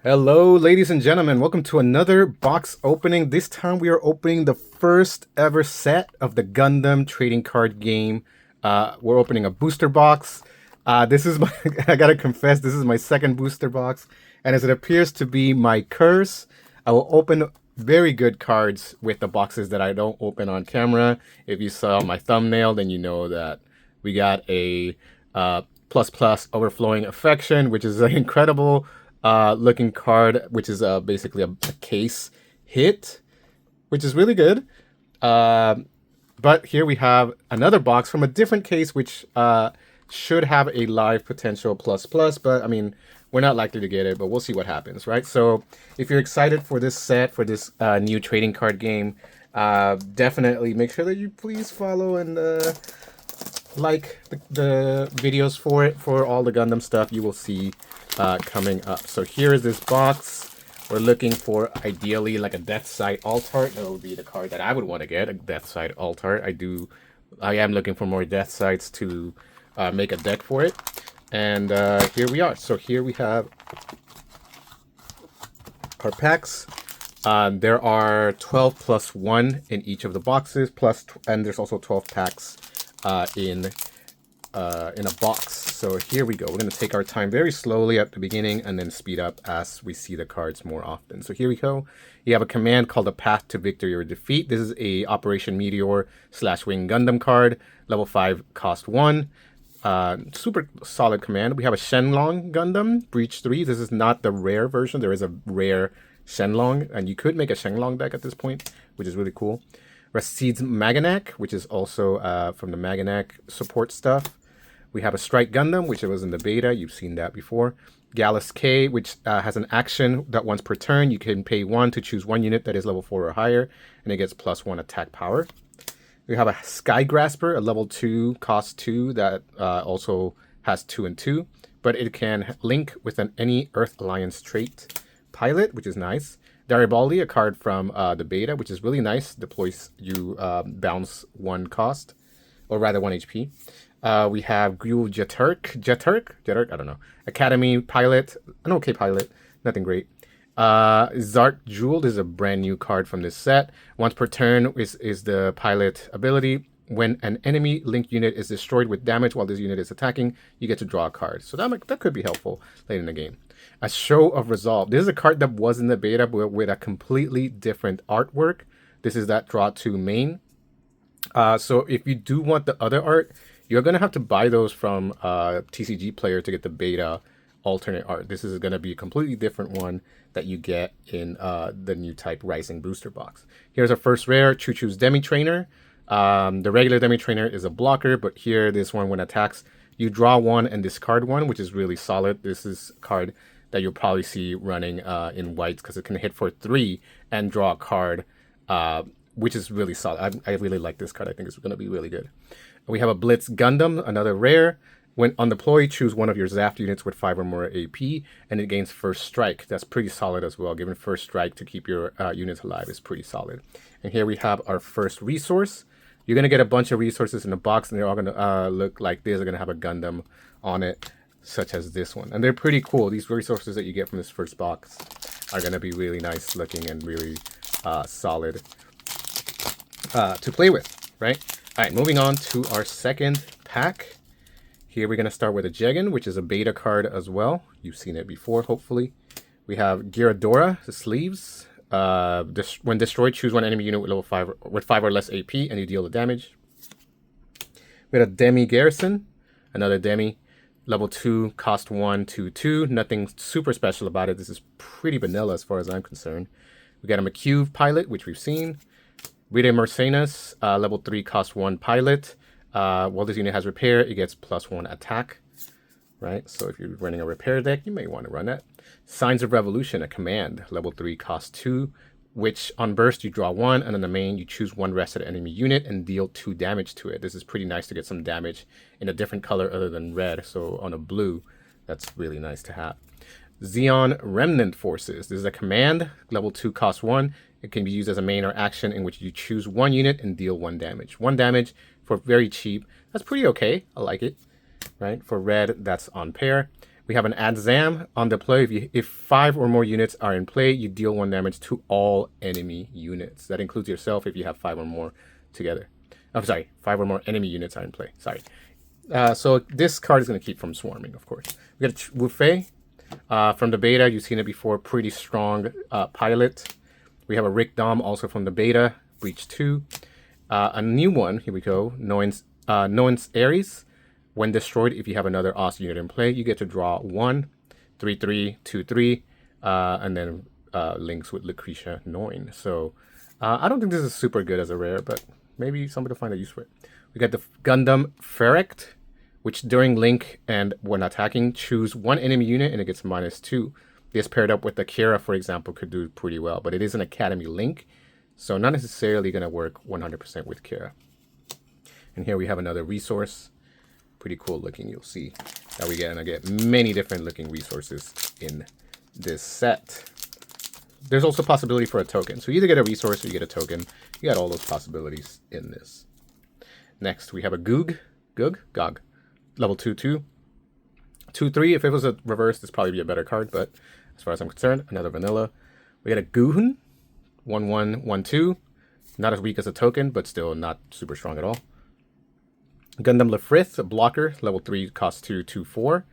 Hello, ladies and gentlemen. Welcome to another box opening. This time we are opening the first ever set of the Gundam trading card game. We're opening a booster box. This is my, I gotta confess, this is my second booster box. And as it appears to be my curse, I will open very good cards with the boxes that I don't open on camera. If you saw my thumbnail, then you know that we got a plus plus overflowing affection, which is an incredible looking card, which is basically a case hit, which is really good. But here we have another box from a different case, which should have a live potential plus plus, but I mean, we're not likely to get it, but we'll see what happens, right? So if you're excited for this set, for this new trading card game, definitely make sure that you please follow and like the videos for it, for all the Gundam stuff you will see coming up. So here is this box. We're looking for ideally like a Death Side Altart. That would be the card that I would want to get, a Death Side Altart. I am looking for more Death Sides to make a deck for it. And here we are. So here we have our packs. There are 12 plus 1 in each of the boxes, and there's also 12 packs in a box. So here we go. We're going to take our time very slowly at the beginning and then speed up as we see the cards more often. So here we go. You have a command called a Path to Victory or Defeat. This is a Operation Meteor / Wing Gundam card. Level 5, cost 1. Super solid command. We have a Shenlong Gundam, Breach 3. This is not the rare version. There is a rare Shenlong, and you could make a Shenlong deck at this point, which is really cool. Rasid's Maganak, which is also from the Maganak support stuff. We have a Strike Gundam, which was in the beta. You've seen that before. Gallus K, which has an action that once per turn, you can pay 1 to choose one unit that is level 4 or higher, and it gets +1 attack power. We have a Sky Grasper, a level 2, cost 2, that also has 2 and 2, but it can link with any Earth Alliance trait. Pilot, which is nice. Garibaldi, a card from the beta, which is really nice. Deploys you bounce 1 cost, or rather 1 HP. We have Gul Jeturk, I don't know. Academy Pilot, an okay pilot, nothing great. Zark Jewel, this is a brand new card from this set. Once per turn is the pilot ability. When an enemy linked unit is destroyed with damage while this unit is attacking, you get to draw a card. So that could be helpful late in the game. A Show of Resolve. This is a card that was in the beta, but with a completely different artwork. This is that draw 2 main. So if you do want the other art, you're going to have to buy those from TCG Player to get the beta alternate art. This is going to be a completely different one that you get in the Newtype Rising Booster Box. Here's our first rare, Choo Choo's Demi Trainer. The regular Demi Trainer is a blocker, but here, this one, when attacks, you draw 1 and discard 1, which is really solid. This is a card that you'll probably see running in whites because it can hit for 3 and draw a card, which is really solid. I really like this card. I think it's going to be really good. We have a Blitz Gundam, another rare. When on deploy, choose one of your Zaft units with 5 or more AP, and it gains First Strike. That's pretty solid as well. Giving First Strike to keep your units alive is pretty solid. And here we have our first resource. You're going to get a bunch of resources in the box, and they're all going to look like this. They're going to have a Gundam on it, such as this one. And they're pretty cool. These resources that you get from this first box are going to be really nice looking and really solid to play with, right? All right, moving on to our second pack. Here we're going to start with a Jegan, which is a beta card as well. You've seen it before, hopefully. We have Giradora, the sleeves. When destroyed, choose one enemy unit with level 5 with 5 or less AP, and you deal the damage. We had a Demi Garrison, another Demi, level 2, cost 1, 2, 2. Nothing super special about it. This is pretty vanilla as far as I'm concerned. We got a McCube Pilot, which we've seen. Rita Mercenas, level 3, cost 1 Pilot. While this unit has repair, it gets +1 attack. Right, so if you're running a repair deck, you may want to run that. Signs of Revolution, a command, level 3, cost 2, which on burst you draw 1, and on the main you choose one rested enemy unit and deal 2 damage to it. This is pretty nice to get some damage in a different color other than red, so on a blue, that's really nice to have. Zeon Remnant Forces, this is a command, level 2, cost 1. It can be used as a main or action in which you choose one unit and deal 1 damage. 1 damage for very cheap. That's pretty okay. I like it. Right? For red, that's on pair. We have an Adzam on the play. If 5 or more units are in play, you deal 1 damage to all enemy units. That includes yourself if you have 5 or more together. I'm sorry, 5 or more enemy units are in play. Sorry. So this card is going to keep from swarming, of course. We got a Wufei. From the beta, you've seen it before. Pretty strong pilot. We have a Rick Dom also from the beta. Breach 2. A new one, here we go. Noin's Ares. When destroyed, if you have another OS unit in play, you get to draw 1, 3/3, 2/3, and then links with Lucretia Noin. So I don't think this is super good as a rare, but maybe somebody will find a use for it. We got the Gundam Ferrect, which during link and when attacking, choose 1 enemy unit and it gets -2. This paired up with the Kira, for example, could do pretty well, but it is an Academy link, so not necessarily going to work 100% with Kira. And here we have another resource. Pretty cool looking. You'll see that we're going to get many different looking resources in this set. There's also possibility for a token. So you either get a resource or you get a token. You got all those possibilities in this. Next, we have a Gog. Level 2/2. 2/3. If it was a reverse, this probably be a better card, but as far as I'm concerned, another vanilla. We got a Guhun. 1/1, 1/2. Not as weak as a token, but still not super strong at all. Gundam Lefrith, a blocker, level 3, cost 2, 2/4,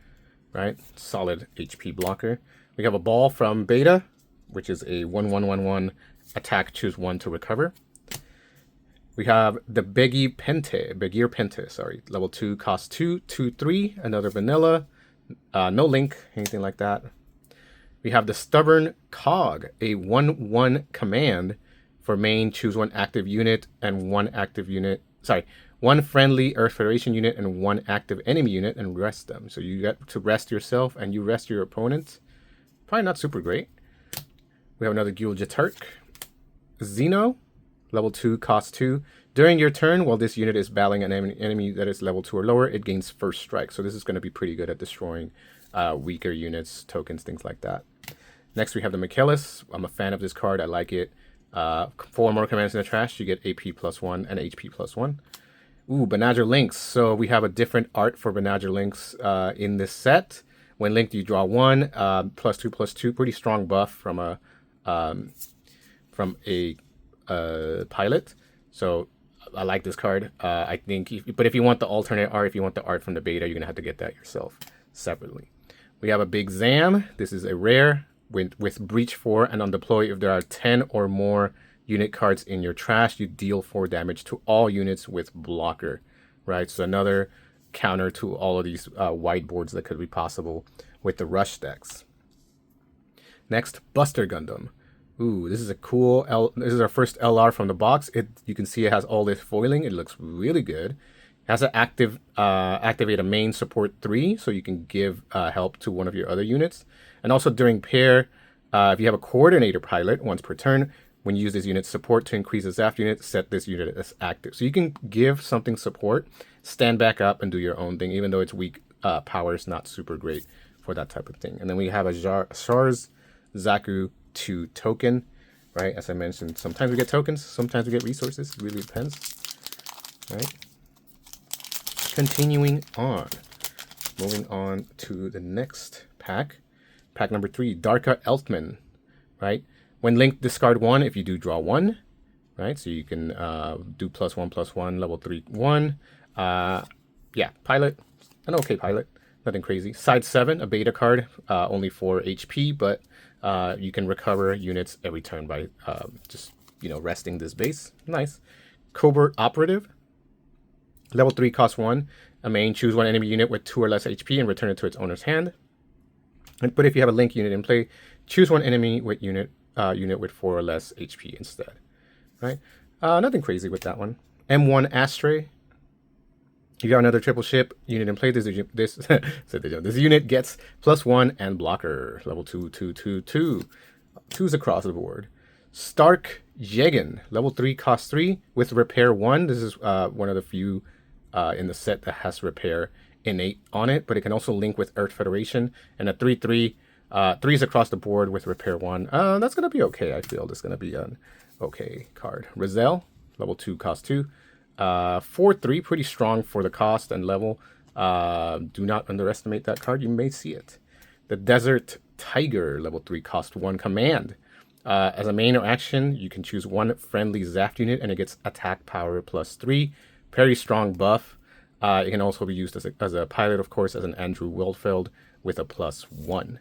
right? Solid HP blocker. We have a ball from Beta, which is a 1/1/1/1 attack, choose 1 to recover. We have the Begir Pente, sorry, level 2, cost 2, 2/3, another vanilla, no link, anything like that. We have the Stubborn Cog, a 1/1 command for main, choose 1 active unit and 1 active unit, sorry, 1 friendly Earth Federation unit and 1 active enemy unit and rest them. So you get to rest yourself and you rest your opponent. Probably not super great. We have another Guljaturk. Xeno, level 2, cost 2. During your turn, while this unit is battling an enemy that is level 2 or lower, it gains first strike. So this is going to be pretty good at destroying weaker units, tokens, things like that. Next, we have the Michaelis. I'm a fan of this card. I like it. 4 more commands in the trash. You get AP +1 and HP +1. Ooh, Banagher Links. So we have a different art for Banagher Links in this set. When linked, you draw 1, +2/+2. Pretty strong buff from a pilot. So I like this card. I think, but if you want the alternate art, if you want the art from the beta, you're gonna have to get that yourself separately. We have a Big Zam. This is a rare with Breach 4, and on deploy, if there are 10 or more unit cards in your trash, you deal 4 damage to all units with blocker, right? So another counter to all of these whiteboards that could be possible with the rush decks. Next, Buster Gundam. Ooh, this is a cool, this is our first LR from the box. You can see it has all this foiling. It looks really good. It has an activate a main support 3, so you can give help to one of your other units. And also during pair, if you have a coordinator pilot once per turn, when you use this unit's support to increase the ZAF unit, set this unit as active. So you can give something support, stand back up, and do your own thing, even though its weak power is not super great for that type of thing. And then we have a Shars Zaku 2 token, right? As I mentioned, sometimes we get tokens, sometimes we get resources. It really depends, right? Continuing on. Moving on to the next pack. Pack number 3, Darka Eltman, right? When linked, discard 1 if you do draw 1, right? So you can do +1/+1, level 3, 1. Yeah, pilot, an okay pilot, nothing crazy. Side 7, a beta card, only 4 HP, but you can recover units every turn by just, resting this base. Nice. Covert Operative, level 3, cost 1. A main, choose 1 enemy unit with 2 or less HP and return it to its owner's hand. But if you have a link unit in play, choose 1 enemy with unit with 4 or less HP instead, right? Nothing crazy with that one. M1 Astray. You got another triple ship unit in play. This unit gets +1 and blocker. Level 2, 2, 2, 2. 2's across the board. Stark Jegan, level 3, cost 3 with repair 1. This is one of the few in the set that has repair innate on it, but it can also link with Earth Federation. And a 3/3. 3's across the board with repair 1. That's going to be okay, I feel. This is going to be an okay card. Rizal, level 2, cost 2. 4/3, pretty strong for the cost and level. Do not underestimate that card. You may see it. The Desert Tiger, level 3, cost 1 command. As a main or action, you can choose one friendly Zaft unit and it gets attack power +3. Very strong buff. It can also be used as a pilot, of course, as an Andrew Wilfeld with a +1.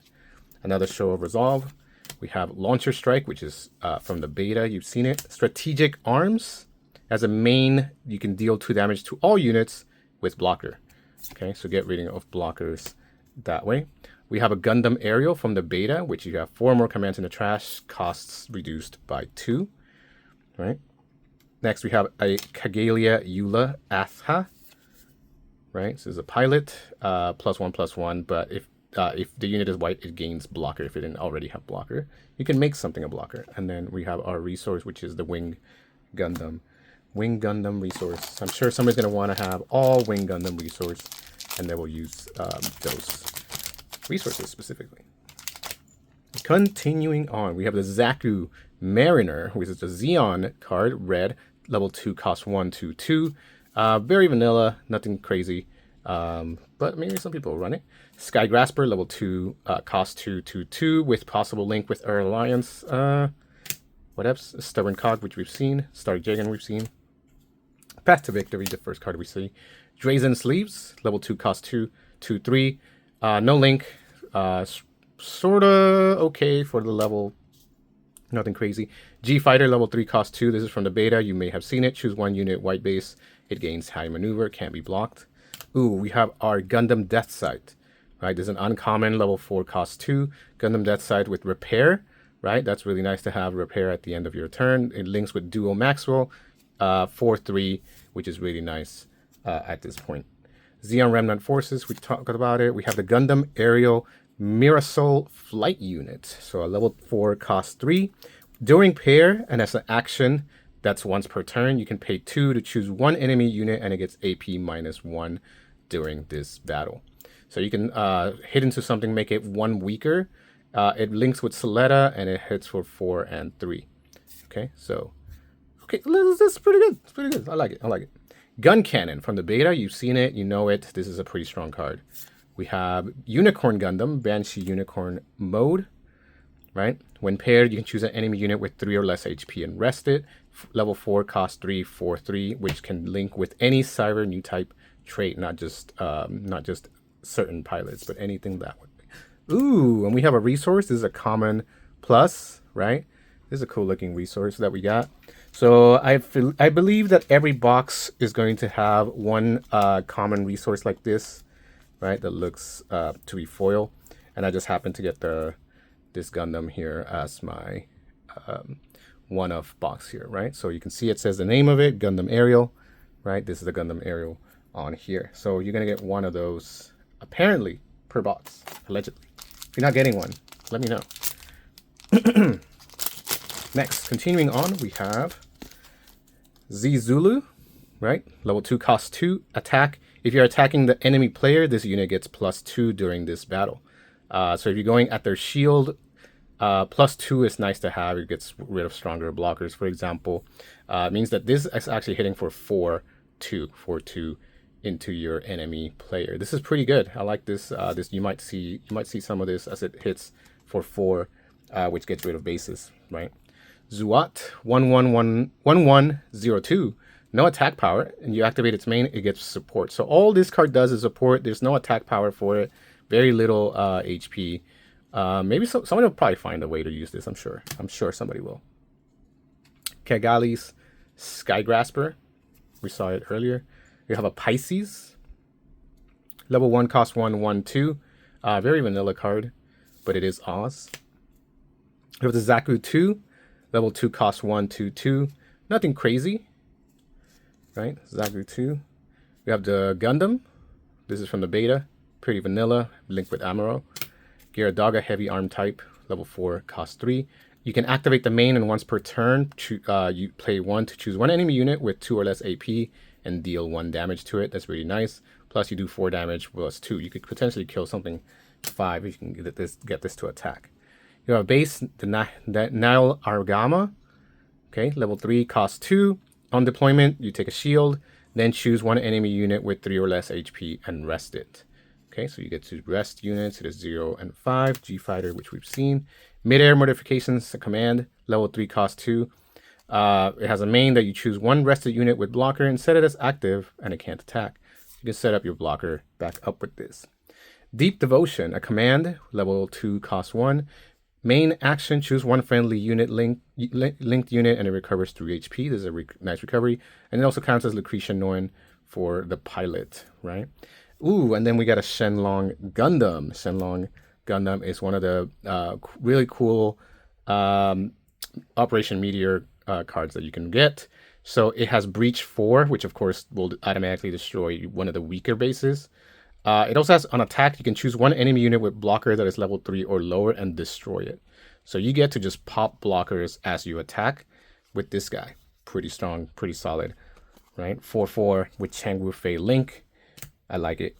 Another show of resolve. We have Launcher Strike, which is from the beta. You've seen it. Strategic Arms. As a main, you can deal 2 damage to all units with blocker. Okay, so get rid of blockers that way. We have a Gundam Aerial from the beta, which you have 4 more commands in the trash, costs reduced by 2. Right. Next, we have a Kagalia Eula Atha. Right, so it's a pilot, +1/+1, but if the unit is white, it gains blocker if it didn't already have blocker. You can make something a blocker. And then we have our resource, which is the Wing Gundam. Wing Gundam resource. I'm sure somebody's going to want to have all Wing Gundam resource, and they will use those resources specifically. Continuing on, we have the Zaku Mariner, which is a Xeon card, red, level 2, cost 1, 2, 2. Very vanilla, nothing crazy, but maybe some people will run it. Sky Grasper, level 2, cost 2, 2, 2, with possible link with our alliance. What else? Stubborn Cog, which we've seen. Star Jagan, we've seen. Path to Victory, the first card we see. Drazen Sleeves, level 2, cost 2, 2, 3. No link. Sorta okay for the level. Nothing crazy. G Fighter, level 3, cost 2. This is from the beta. You may have seen it. Choose 1 unit, white base. It gains high maneuver, can't be blocked. Ooh, we have our Gundam Death Sight. Right, there's an uncommon, level 4, cost 2. Gundam Death Sight with repair. Right, that's really nice to have repair at the end of your turn. It links with Duo Maxwell, 4/3, which is really nice at this point. Xeon Remnant Forces, we talked about it. We have the Gundam Aerial Mirasol Flight Unit. So a level 4, cost 3. During pair, and as an action, that's once per turn, you can pay 2 to choose 1 enemy unit, and it gets AP -1 during this battle. So you can hit into something, make it 1 weaker. It links with Soletta, and it hits for 4 and 3. Okay, so this is pretty good. It's pretty good. I like it. Gun Cannon from the beta. You've seen it. You know it. This is a pretty strong card. We have Unicorn Gundam, Banshee Unicorn mode. Right? When paired, you can choose an enemy unit with 3 or less HP and rest it. Level 4, cost 3, 4/3, which can link with any Cyber Newtype trait, not just certain pilots, but anything that way. Ooh, and we have a resource. This is a common plus, right? This is a cool looking resource that we got. So I believe that every box is going to have one common resource like this, right? That looks to be foil, and I just happened to get this Gundam here as my one-off box here, right? So you can see it says the name of it, Gundam Aerial, right? This is the Gundam Aerial on here. So you're gonna get one of those apparently per box, allegedly. If you're not getting one, let me know. Next, continuing on, we have Z Zulu, right? Level 2, cost 2, attack. If you're attacking the enemy player, this unit gets +2 during this battle. So if you're going at their shield, +2 is nice to have. It gets rid of stronger blockers, for example. It means that this is actually hitting for 4/2 into your enemy player. This is pretty good. I like this. This you might see some of this as it hits for 4, which gets rid of bases, right? Zuat 1102. No attack power, and you activate its main, it gets support. So all this card does is support. There's no attack power for it. Very little HP. Maybe somebody will probably find a way to use this. I'm sure somebody will. Kagali's Sky Grasper. We saw it earlier. We have a Pisces. Level 1, cost 1, 1, 2. Very vanilla card, but it is Oz. We have the Zaku 2. Level 2, cost 1, 2, 2. Nothing crazy. Right? Zaku 2. We have the Gundam. This is from the beta. Pretty vanilla. Linked with Amuro. Gyaradoga Heavy Arm type. Level 4, cost 3. You can activate the main, and once per turn, you play 1 to choose 1 enemy unit with 2 or less AP and deal 1 damage to it. That's really nice. Plus, you do 4 damage plus 2. You could potentially kill something 5 if you can get this to attack. You have a base, the Nile Argama. Okay, level 3, cost 2. On deployment, you take a shield, then choose 1 enemy unit with 3 or less HP and rest it. Okay, so you get to rest units. It is 0 and 5. G Fighter, which we've seen. Mid-air modifications, a command, level 3, cost 2. It has a main that you choose one rested unit with blocker and set it as active, and it can't attack. You can set up your blocker back up with this. Deep Devotion, a command, level 2, cost 1. Main action, choose one friendly unit linked unit, and it recovers 3 HP. This is a nice recovery. And it also counts as Lucretia Noin for the pilot, right? Ooh, and then we got a Shenlong Gundam. Shenlong Gundam is one of the really cool Operation Meteor cards that you can get. So it has Breach 4, which of course will automatically destroy one of the weaker bases. It also has on attack, you can choose one enemy unit with blocker that is level 3 or lower and destroy it. So you get to just pop blockers as you attack with this guy. Pretty strong, pretty solid, right? 4/4 with Changwu Fei Link. I like it.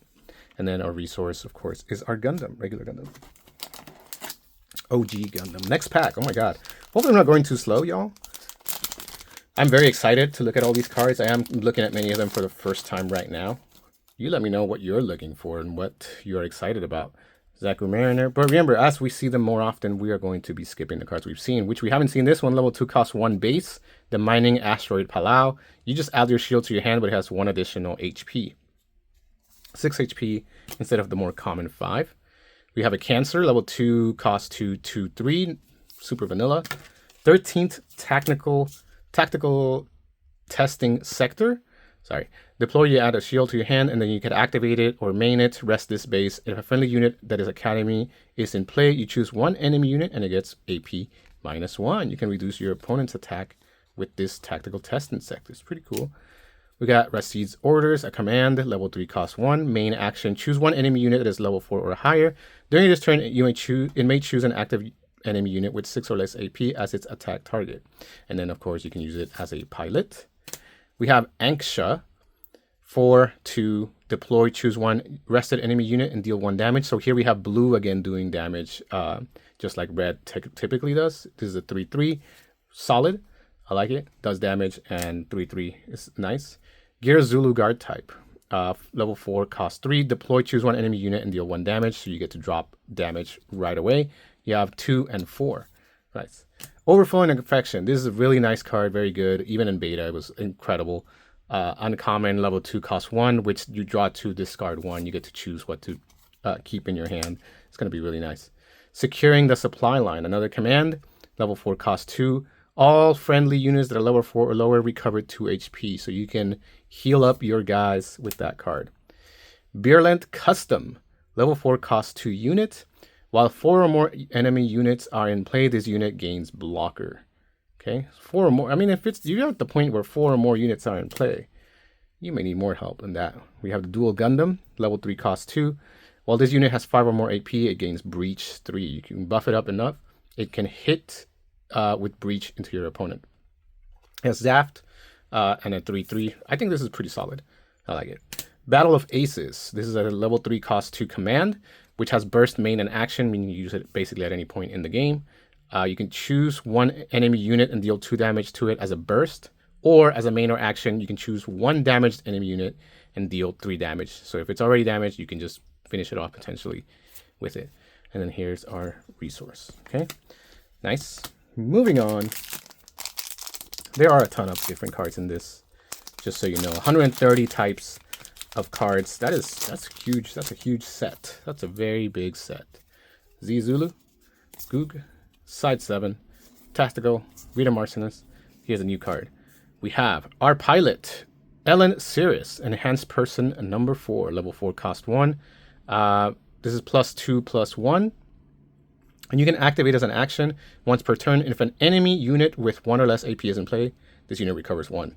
And then our resource, of course, is our Gundam, regular Gundam. OG Gundam. Next pack. Oh my god. Hopefully I'm not going too slow, y'all. I'm very excited to look at all these cards. I am looking at many of them for the first time right now. You let me know what you're looking for and what you're excited about. Zaku Mariner. But remember, as we see them more often, we are going to be skipping the cards we've seen, which we haven't seen. This one, level 2, costs 1 base. The Mining Asteroid Palau. You just add your shield to your hand, but it has 1 additional HP. 6 HP instead of the more common 5. We have a Cancer, level 2, cost 2, 2, 3. Super vanilla. 13th Tactical Testing Sector. Sorry. Deploy, you add a shield to your hand, and then you can activate it or main it, rest this base. If a friendly unit that is Academy is in play, you choose one enemy unit and it gets AP -1. You can reduce your opponent's attack with this Tactical Testing Sector. It's pretty cool. We got Rashid's Orders, a command, level 3, cost 1. Main action, choose one enemy unit that is level 4 or higher. During this turn, it may choose an active enemy unit with 6 or less AP as its attack target. And then, of course, you can use it as a pilot. We have Anksha, 4 to deploy, choose one rested enemy unit and deal 1 damage. So here we have blue again doing damage, just like red typically does. This is a 3/3, solid. I like it. Does damage, and 3/3 is nice. Gear Zulu Guard type, level 4, cost 3. Deploy, choose one enemy unit and deal 1 damage. So you get to drop damage right away. You have 2 and 4. Right. Overflowing Infection. This is a really nice card, very good. Even in beta, it was incredible. Uncommon, level 2, cost 1, which you draw 2, discard 1. You get to choose what to keep in your hand. It's going to be really nice. Securing the Supply Line. Another command, level 4, cost 2. All friendly units that are level 4 or lower recover 2 HP. So you can heal up your guys with that card. Virulent Custom. Level 4, cost 2 units. While 4 or more enemy units are in play, this unit gains blocker. Okay, 4 or more. I mean, if you're at the point where 4 or more units are in play, you may need more help than that. We have the Dual Gundam, level 3, cost 2. While this unit has 5 or more AP, it gains Breach 3. You can buff it up enough. It can hit with Breach into your opponent. It has Zaft and a 3/3. I think this is pretty solid. I like it. Battle of Aces. This is a level 3, cost 2 command, which has burst, main, and action, meaning you use it basically at any point in the game. You can choose one enemy unit and deal 2 damage to it as a burst, or as a main or action, you can choose one damaged enemy unit and deal 3 damage. So if it's already damaged, you can just finish it off potentially with it. And then here's our resource. Okay, nice. Moving on. There are a ton of different cards in this, just so you know. 130 types of cards. That's huge. That's a huge set. That's a very big set. Z Zulu, Goog, Side 7, Tactical, Rita Marcinus. Here's a new card. We have our pilot, Ellen Sirius, Enhanced Person, number 4, level 4, cost 1. This is +2/+1. And you can activate as an action once per turn. If an enemy unit with 1 or less AP is in play, this unit recovers 1.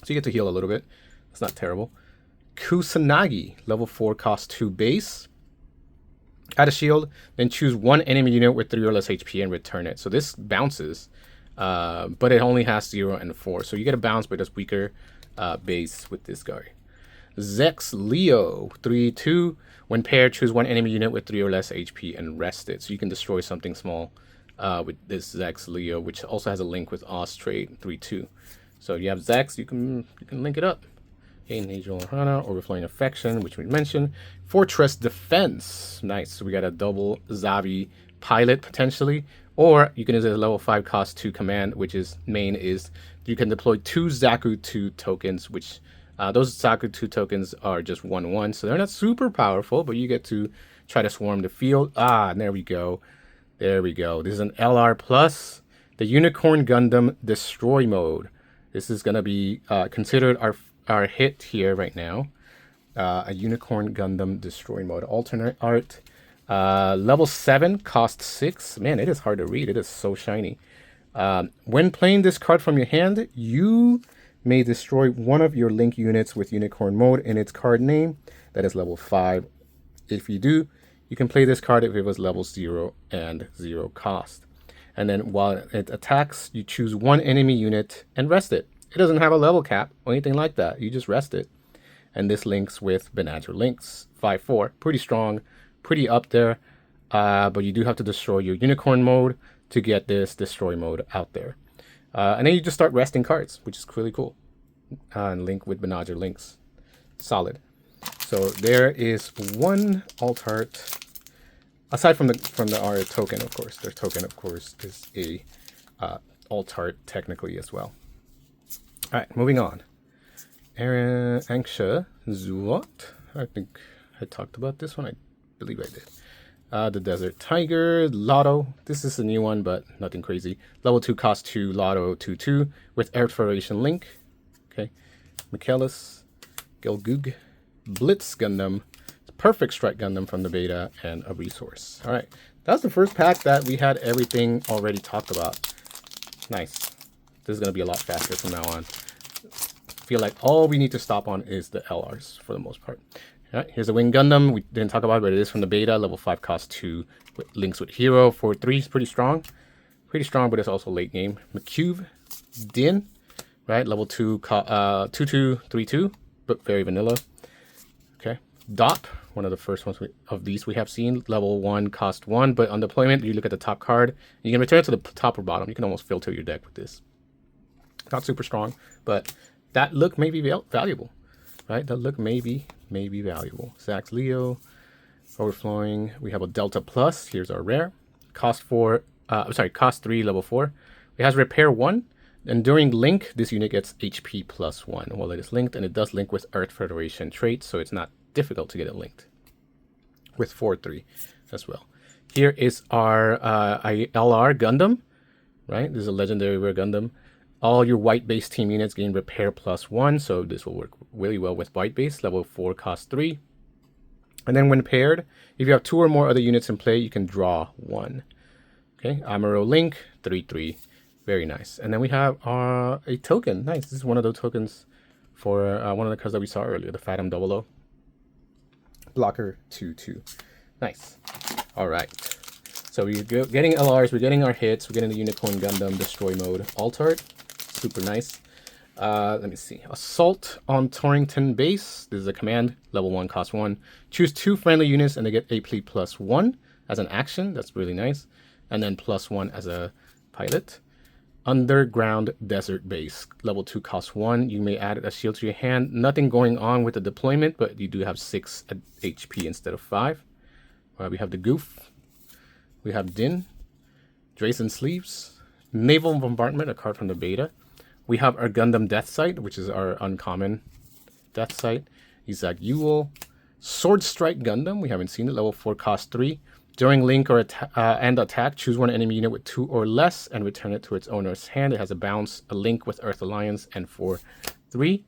So you get to heal a little bit. It's not terrible. Kusanagi, level 4, cost 2 base. Add a shield, then choose one enemy unit with 3 or less HP and return it. So this bounces, but it only has 0 and 4. So you get a bounce, but it's weaker base with this guy. Zex Leo, 3/2. When paired, choose one enemy unit with 3 or less HP and rest it. So you can destroy something small with this Zex Leo, which also has a link with Oz Trade, 3/2. So you have Zex, you can link it up. Okay, Angel Hana, Overflowing Affection, which we mentioned. Fortress Defense. Nice. So we got a double Zavi pilot potentially. Or you can use it as a level 5 cost 2 command, which is main is you can deploy 2 Zaku 2 tokens, which those Zaku 2 tokens are just 1/1. So they're not super powerful, but you get to try to swarm the field. And there we go. There we go. This is an LR plus, the Unicorn Gundam Destroy mode. This is going to be considered our hit here right now. A Unicorn Gundam Destroy mode. Alternate art. Level 7, cost 6. Man, it is hard to read. It is so shiny. When playing this card from your hand, you may destroy one of your Link units with Unicorn mode in its card name. That is level 5. If you do, you can play this card if it was level 0 and 0 cost. And then while it attacks, you choose one enemy unit and rest it. It doesn't have a level cap or anything like that. You just rest it. And this links with Benager Links 5/4. Pretty strong, pretty up there. But you do have to destroy your Unicorn mode to get this Destroy mode out there. And then you just start resting cards, which is really cool. And link with Benager Links. Solid. So there is one alt art. Aside from the art token, of course. Their token, of course, is a alt art technically as well. All right, moving on. Anksha Zulot. I think I talked about this one. I believe I did. The Desert Tiger, Lotto. This is a new one, but nothing crazy. Level 2, cost 2, Lotto 2/2 with Earth Federation Link. Okay. Michaelis, Gelgug, Blitz Gundam, Perfect Strike Gundam from the beta, and a resource. All right. That's the first pack that we had everything already talked about. Nice. This is going to be a lot faster from now on. I feel like all we need to stop on is the LRs for the most part. All right, here's the Wing Gundam. We didn't talk about it, but it is from the beta. Level 5, cost 2. Links with Hero. 4/3 is pretty strong. Pretty strong, but it's also late game. McCube. Din. Right, level 2, 2/2, 3/2. But very vanilla. Okay. Dot. One of the first ones of these we have seen. Level 1, cost 1. But on deployment, you look at the top card. You can return it to the top or bottom. You can almost filter your deck with this. Not super strong, but that look may be valuable, right? That look may be valuable. Zax Leo, Overflowing. We have a Delta Plus. Here's our rare. Cost 3, level 4. It has Repair 1, and during link, this unit gets HP +1 while it is linked, and it does link with Earth Federation traits, so it's not difficult to get it linked. With 4/3 as well. Here is our LR Gundam, right? This is a legendary rare Gundam. All your white base team units gain Repair +1, so this will work really well with white base. Level 4, cost 3. And then when paired, if you have 2 or more other units in play, you can draw 1. Okay, Amuro Link, 3/3. Very nice. And then we have a token. Nice. This is one of the tokens for one of the cards that we saw earlier, the Fathom 00. Blocker 2/2. Nice. All right. So we're getting LRs, we're getting our hits, we're getting the Unicorn Gundam Destroy mode alt art. Super nice. Let me see. Assault on Torrington base. This is a command. Level 1, cost 1. Choose 2 friendly units and they get AP +1 as an action. That's really nice. And then +1 as a pilot. Underground Desert base. Level 2, cost 1. You may add a shield to your hand. Nothing going on with the deployment, but you do have 6 HP instead of 5. We have the Goof. We have Din. Drazen Sleeves. Naval Bombardment, a card from the beta. We have our Gundam Death Sight, which is our uncommon Death Sight. Isaac Ewell. Sword Strike Gundam, we haven't seen it. Level 4, cost 3. During link or and attack, choose one enemy unit with 2 or less and return it to its owner's hand. It has a bounce, a link with Earth Alliance, and 4/3.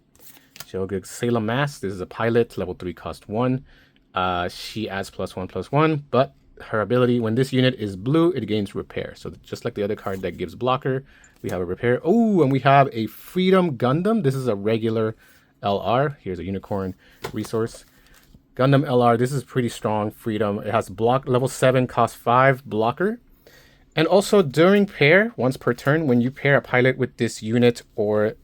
Jogug Salem Mass, this is a pilot. Level 3, cost 1. She adds +1/+1, but her ability, when this unit is blue, it gains Repair. So just like the other card that gives blocker, we have a Repair. Oh, and we have a Freedom Gundam. This is a regular LR. Here's a Unicorn resource. Gundam LR, this is pretty strong. Freedom. It has block, level 7, cost 5, blocker. And also during pair, once per turn, when you pair a pilot with this unit or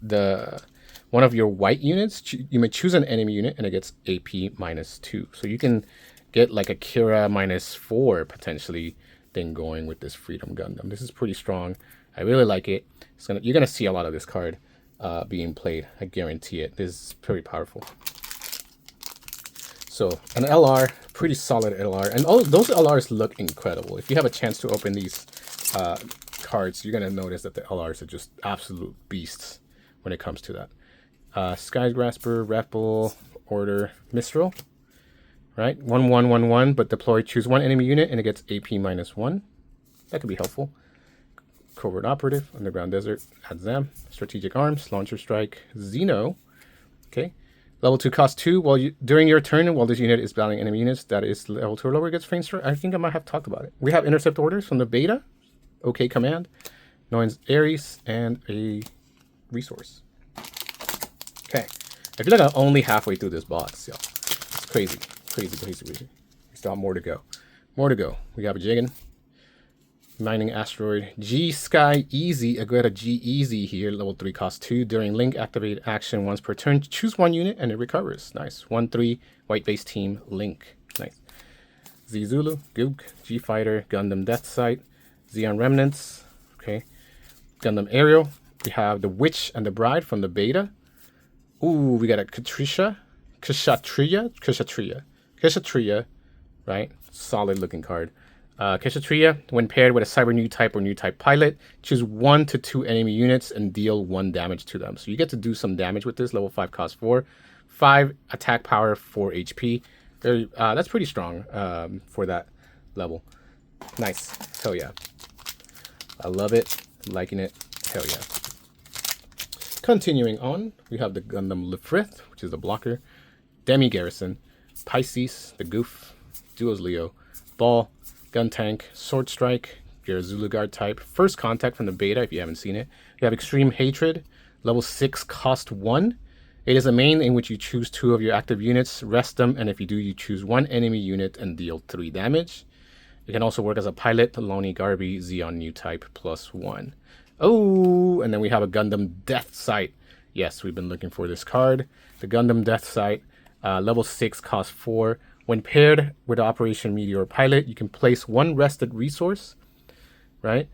one of your white units, you may choose an enemy unit and it gets AP -2. So you can get like a Kira -4 potentially thing going with this Freedom Gundam. This is pretty strong. I really like it. You're gonna see a lot of this card being played. I guarantee it. This is pretty powerful. So an LR, pretty solid LR, and all those LRs look incredible. If you have a chance to open these cards, you're gonna notice that the LRs are just absolute beasts when it comes to that. Skysgrasper, Repel, Order, Mistral, right? 1/1/1/1, but deploy, choose one enemy unit, and it gets AP -1. That could be helpful. Covert Operative, Underground Desert, adds them. Strategic Arms, Launcher Strike, Xeno. Okay. Level 2 cost 2. During your turn, while this unit is battling enemy units, that is level 2 or lower, gets Faint Strike. I think I might have talked about it. We have Intercept Orders from the beta. OK Command. Noins Ares, and a resource. Okay. I feel like I'm only halfway through this box, y'all. It's crazy. Crazy. We still have more to go. We have a Jigen. Mining Asteroid. G Sky Easy. I got a G Easy here. Level 3 cost 2. During Link, activate action once per turn. Choose one unit and it recovers. Nice. 1/3 white base team Link. Nice. Z Zulu. Gook. G Fighter. Gundam Death Sight. Xeon Remnants. Okay. Gundam Aerial. We have the Witch and the Bride from the beta. Ooh, we got a Kshatriya, right? Solid looking card. Kshatriya, when paired with a Cyber Newtype or Newtype Pilot, choose 1 to 2 enemy units and deal 1 damage to them. So you get to do some damage with this. Level 5 cost 4. 5 attack power, 4 HP. That's pretty strong for that level. Nice. Hell yeah. I love it. Liking it. Hell yeah. Continuing on, we have the Gundam Lefrith, which is the blocker. Demi Garrison. Pisces, the Goof. Duos Leo. Ball. Gun Tank. Sword Strike. You're a Zulu Guard type. First Contact from the beta, if you haven't seen it. You have Extreme Hatred. Level 6, cost 1. It is a main in which you choose 2 of your active units, rest them, and if you do, you choose 1 enemy unit and deal 3 damage. It can also work as a pilot, Lonnie Garby, Xeon Newtype, +1. Oh, and then we have a Gundam Death Sight. Yes, we've been looking for this card. The Gundam Death Sight, level 6, cost 4. When paired with Operation Meteor Pilot, you can place 1 rested resource, right?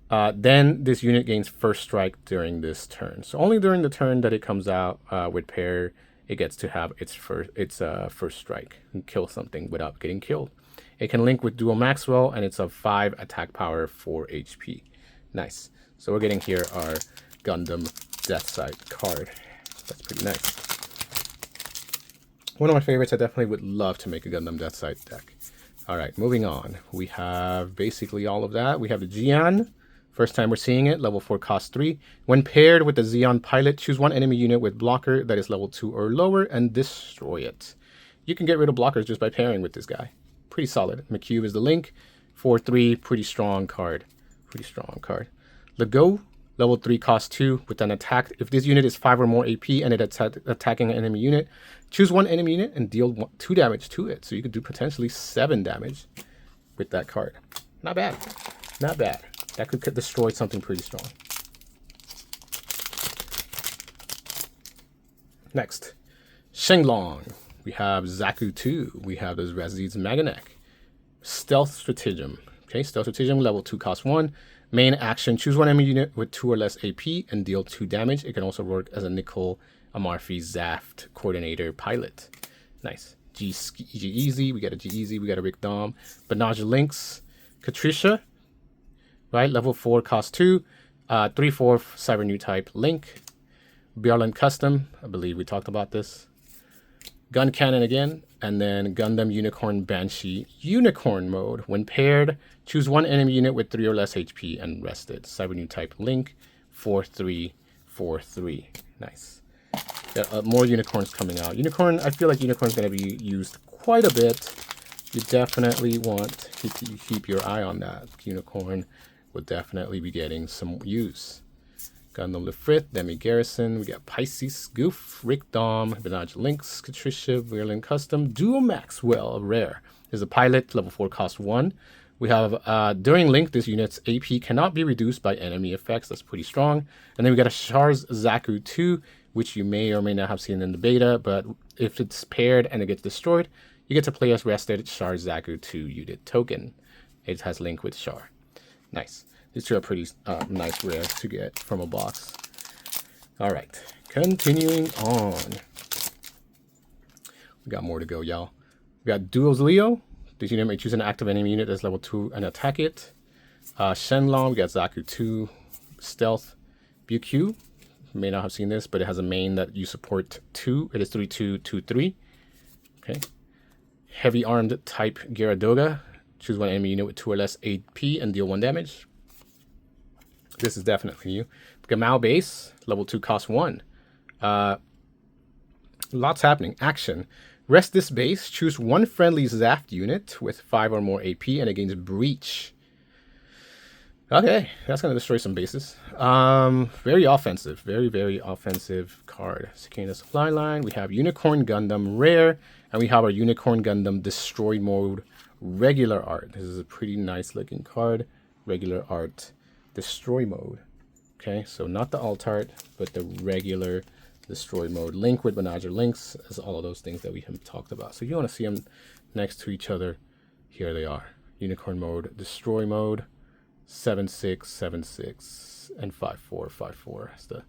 Then this unit gains first strike during this turn. So only during the turn that it comes out with pair, it gets to have its first strike and kill something without getting killed. It can link with Dual Maxwell, and it's a 5 attack power, 4 HP. Nice. So we're getting here our Gundam Death Sight card. That's pretty nice. One of my favorites. I definitely would love to make a Gundam Death Sight deck. All right, moving on. We have basically all of that. We have the Xion. First time we're seeing it. Level 4, cost 3. When paired with the Xeon Pilot, choose 1 enemy unit with blocker that is level 2 or lower and destroy it. You can get rid of blockers just by pairing with this guy. Pretty solid. McCube is the link. 4/3, pretty strong card. Lego, level 3, cost 2 with an attack. If this unit is 5 or more AP and it's attacking an enemy unit, choose 1 enemy unit and deal 2 damage to it. So you could do potentially 7 damage with that card. Not bad. That could destroy something pretty strong. Next, Shenlong. We have Zaku 2. We have this Razid's Maganek. Stealth Stratagem. Okay, Stealth Stratagem, level 2, cost 1. Main action, choose 1 enemy unit with 2 or less AP and deal 2 damage. It can also work as a Nickel Amarfi Zaft Coordinator Pilot. Nice. G Easy, we got a G Easy, we got a Rick Dom. Banaj Lynx, Katricia, right? Level 4, cost 2. 3/4 Cyber Newtype Link. Bjarland Custom, I believe we talked about this. Gun Cannon again, and then Gundam Unicorn Banshee Unicorn mode. When paired, choose 1 enemy unit with 3 or less HP and rest it. Cyber Newtype Link, 4/3/4/3. Nice. Got more unicorns coming out. Unicorn, I feel like Unicorn's going to be used quite a bit. You definitely want to keep your eye on that. Unicorn will definitely be getting some use. Gundam Lefrith, Demi Garrison, we got Pisces, Goof, Rick Dom, Benaj Lynx, Katricia, Bjarland Custom, Dual Maxwell, rare. Is a pilot, level 4, cost 1. We have, during Link, this unit's AP cannot be reduced by enemy effects. That's pretty strong. And then we got a Char's Zaku 2, which you may or may not have seen in the beta, but if it's paired and it gets destroyed, you get to play as rested Char's Zaku 2 unit token. It has link with Char. Nice. These two are pretty nice rare to get from a box. All right, continuing on. We got more to go, y'all. We got Duos Leo. This unit may choose an active enemy unit that's level 2 and attack it. Shenlong, we got Zaku 2, Stealth. BQ, may not have seen this, but it has a main that you support 2. It is 3/2, 2/3. Okay. Heavy armed type Gyaradoga. Choose one enemy unit with 2 or less AP and deal 1 damage. This is definitely you. Gamao base, level 2, cost 1. Lots happening. Action. Rest this base. Choose one friendly Zaft unit with 5 or more AP and it gains Breach. Okay, that's going to destroy some bases. Very offensive. Very, very offensive card. Securing the supply line. We have Unicorn Gundam Rare. And we have our Unicorn Gundam Destroy Mode Regular Art. This is a pretty nice looking card. Regular Art Destroy Mode. Okay, so not the alt art, but the regular Destroy Mode. Link with Menager links, as all of those things that we have talked about. So if you want to see them next to each other, here they are. Unicorn Mode, Destroy Mode. 7/6, 7/6, and 5/4, 5/4 as the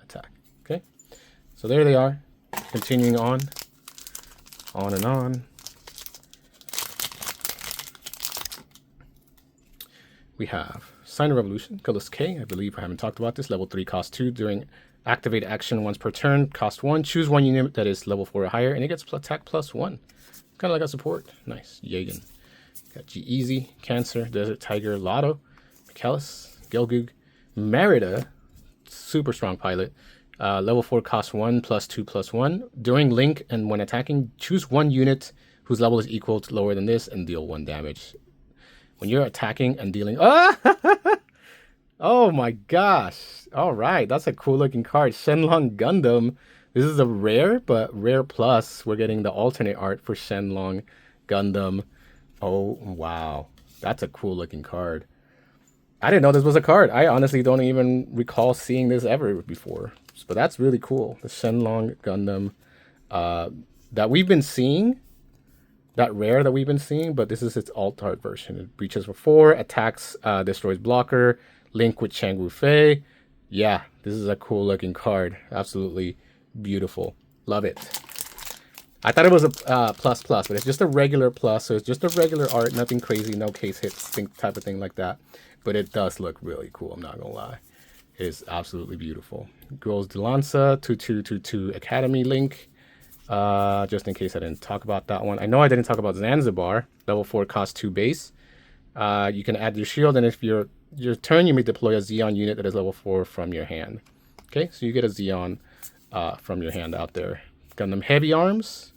attack. Okay, so there they are. Continuing on and on. We have Sign of Revolution, Colorless K. I believe I haven't talked about this. Level 3, cost 2. During activate action once per turn, cost 1. Choose one unit that is level 4 or higher, and it gets attack +1. Kind of like a support. Nice. Jagen. Got G-Easy, Cancer, Desert Tiger, Lotto, Michaelis, Gelgoog, Merida, super strong pilot. Level 4 costs 1 +2 +1. During link and when attacking, choose one unit whose level is equal to lower than this and deal 1 damage. When you're attacking and dealing... Oh my gosh. All right, that's a cool looking card. Shenlong Gundam. This is a rare, but rare plus. We're getting the alternate art for Shenlong Gundam. Oh, wow. That's a cool looking card. I didn't know this was a card. I honestly don't even recall seeing this ever before. But that's really cool. The Shenlong Gundam that we've been seeing. That rare that we've been seeing. But this is its alt art version. It breaches for 4. Attacks, destroys blocker. Link with Changwu Fei. Yeah, this is a cool looking card. Absolutely beautiful. Love it. I thought it was a plus, but it's just a regular plus. So it's just a regular art, nothing crazy, no case hits, type of thing like that. But it does look really cool, I'm not going to lie. It is absolutely beautiful. Girls de Lanza, 2222 Academy link. Just in case I didn't talk about that one. I know I didn't talk about Zanzibar. Level 4 cost 2 base. You can add your shield, and if your turn, you may deploy a Xeon unit that is level 4 from your hand. Okay, so you get a Xeon from your hand out there. Gundam Heavy Arms.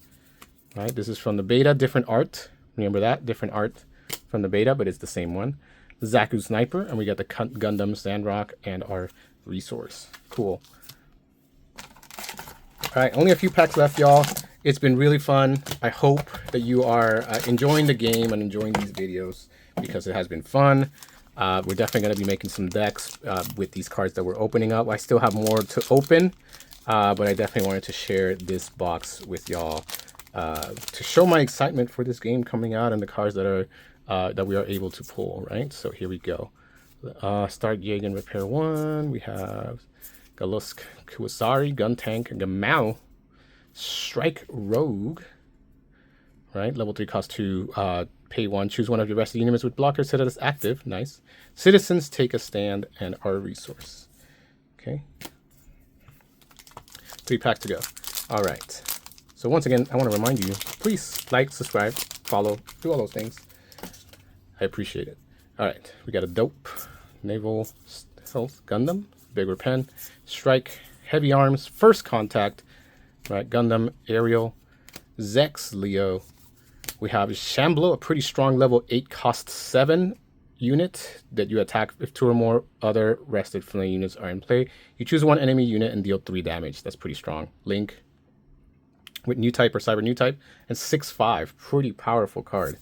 Right, this is from the beta, different art. Remember that? Different art from the beta, but it's the same one. Zaku Sniper, and we got the Gundam Sandrock and our resource. Cool. All right, only a few packs left, y'all. It's been really fun. I hope that you are enjoying the game and enjoying these videos because it has been fun. We're definitely going to be making some decks with these cards that we're opening up. I still have more to open, but I definitely wanted to share this box with y'all. To show my excitement for this game coming out and the cards that are that we are able to pull, right? So here we go. Start Jagen Repair 1. We have Galusk Kuwasari, Gun Tank, Gamao, Strike Rogue, right? Level 3 cost 2, pay 1. Choose one of your rested units with blockers set as active. Nice. Citizens Take a Stand and our resource. Okay. 3 packs to go. All right. So once again, I want to remind you, please like, subscribe, follow, do all those things. I appreciate it. All right, we got a dope Naval Health Gundam, Bigger Pen, Strike, Heavy Arms, First Contact, right? Gundam Aerial, Zex Leo. We have Shamblo, a pretty strong level 8 cost 7 unit that you attack if 2 or more other rested friendly units are in play. You choose one enemy unit and deal 3 damage. That's pretty strong. Link with Newtype or Cyber Newtype, and 6/5, pretty powerful card.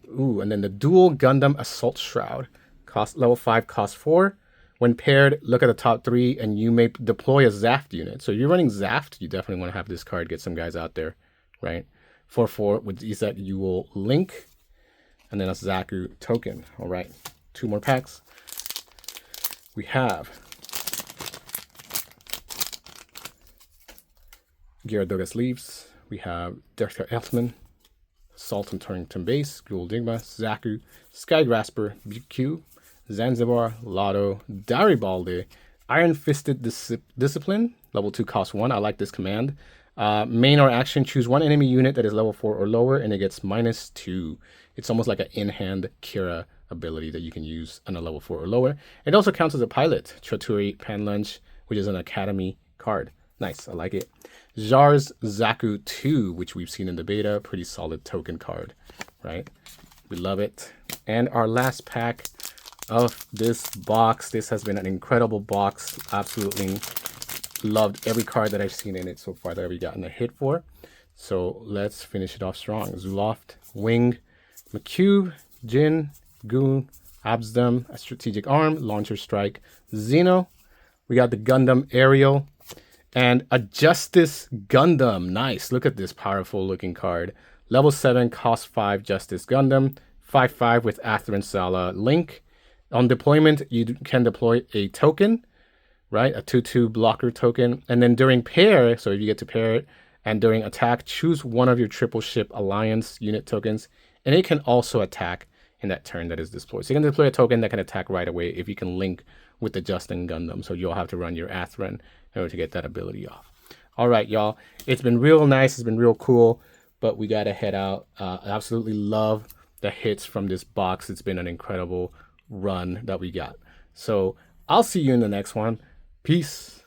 Ooh, and then the Dual Gundam Assault Shroud, cost level 5, cost 4. When paired, look at the top 3, and you may deploy a Zaft unit. So if you're running Zaft, you definitely want to have this card, get some guys out there, right? 4/4 with Izak, you will link, and then a Zaku token. All right, 2 more packs. We have Gyarados sleeves. We have Dexter Elfman, Sultan Turrington Base, Ghoul Digma, Zaku, Skygrasper, BQ, Zanzibar, Lotto, Garibaldi, Iron Fisted Discipline, level 2 cost 1. I like this command. Main or action, choose one enemy unit that is level 4 or lower, and it gets -2. It's almost like an in-hand Kira ability that you can use on a level 4 or lower. It also counts as a pilot, Traturi Panlunch, which is an Academy card. Nice, I like it. Jar's Zaku 2, which we've seen in the beta, pretty solid token card, right? We love it. And our last pack of this box. This has been an incredible box. Absolutely loved every card that I've seen in it so far that I've gotten a hit for. So let's finish it off strong. Zuloft, Wing, McCube, Jin, Goon, Absdom, a Strategic Arm, Launcher Strike, Xeno. We got the Gundam Aerial and a Justice Gundam. Nice. Look at this powerful looking card. Level 7, cost 5 Justice Gundam. 5/5 with Atherin Sala Link. On deployment, you can deploy a token, right? A 2/2 blocker token. And then during pair, so if you get to pair it, and during attack, choose one of your triple ship alliance unit tokens. And it can also attack in that turn that is deployed. So you can deploy a token that can attack right away if you can link with the Justin Gundam. So you'll have to run your Atherin in order to get that ability off. All right, y'all. It's been real nice. It's been real cool. But we got to head out. I absolutely love the hits from this box. It's been an incredible run that we got. So I'll see you in the next one. Peace.